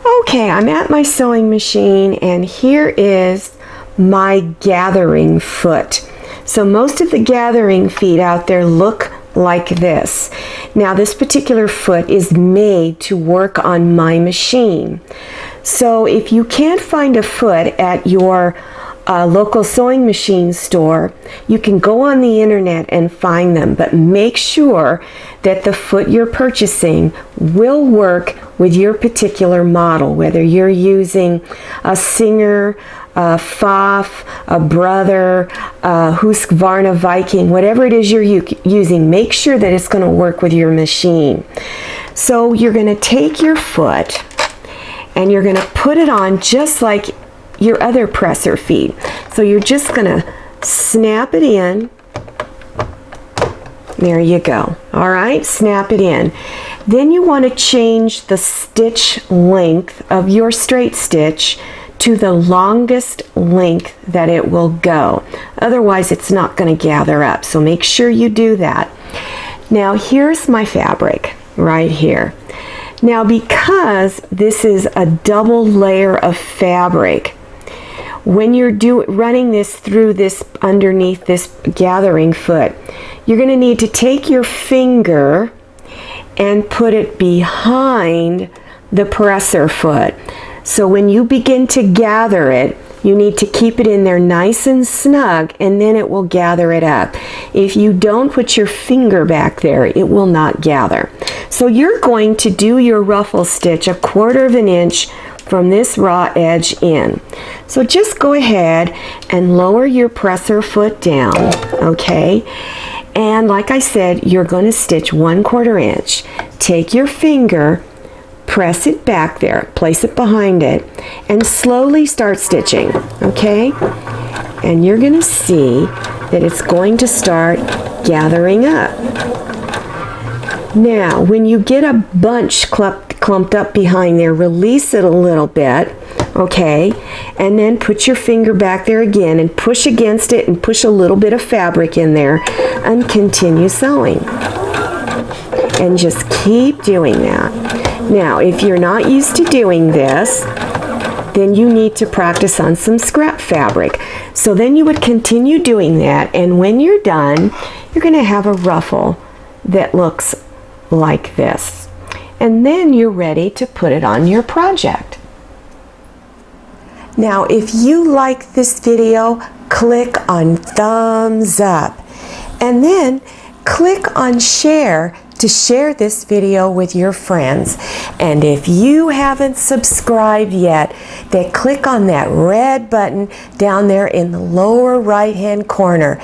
Okay, I'm at my sewing machine and here is my gathering foot. So most of the gathering feet out there look like this. Now this particular foot is made to work on my machine. So if you can't find a foot at your local sewing machine store, you can go on the internet and find them, but make sure that the foot you're purchasing will work with your particular model, whether you're using a Singer, a Pfaff, a Brother, a Husqvarna Viking, whatever it is you're using, make sure that it's going to work with your machine. So you're going to take your foot and you're going to put it on just like your other presser feet. So you're just going to snap it in. There you go. All right, snap it in. Then you want to change the stitch length of your straight stitch to the longest length that it will go. Otherwise, it's not going to gather up. So make sure you do that. Now, here's my fabric right here. Now, because this is a double layer of fabric, when you're running this through this underneath this gathering foot, you're going to need to take your finger and put it behind the presser foot. So when you begin to gather it, you need to keep it in there nice and snug, and then it will gather it up. If you don't put your finger back there, it will not gather. So you're going to do your ruffle stitch 1/4 inch from this raw edge in. So just go ahead and lower your presser foot down, okay? And like I said, you're going to stitch 1/4 inch. Take your finger, press it back there, place it behind it, and slowly start stitching, okay? And you're going to see that it's going to start gathering up. Now, when you get a bunch clumped up behind there, release it a little bit, okay? And then put your finger back there again and push against it and push a little bit of fabric in there and continue sewing. And just keep doing that. Now, if you're not used to doing this, then you need to practice on some scrap fabric. So then you would continue doing that, and when you're done, you're going to have a ruffle that looks like this. And then you're ready to put it on your project. Now, if you like this video, click on thumbs up, and then click on share to share this video with your friends. And if you haven't subscribed yet, then click on that red button down there in the lower right hand corner.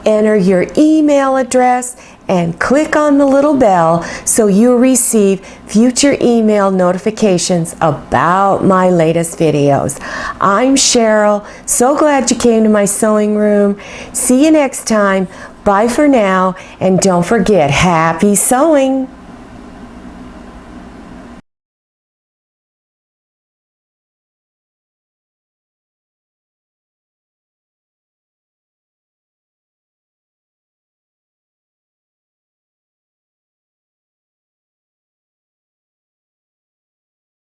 Enter your email address and click on the little bell so you'll receive future email notifications about my latest videos. I'm Cheryl. So glad you came to my sewing room. See you next time. Bye for now, and don't forget, happy sewing!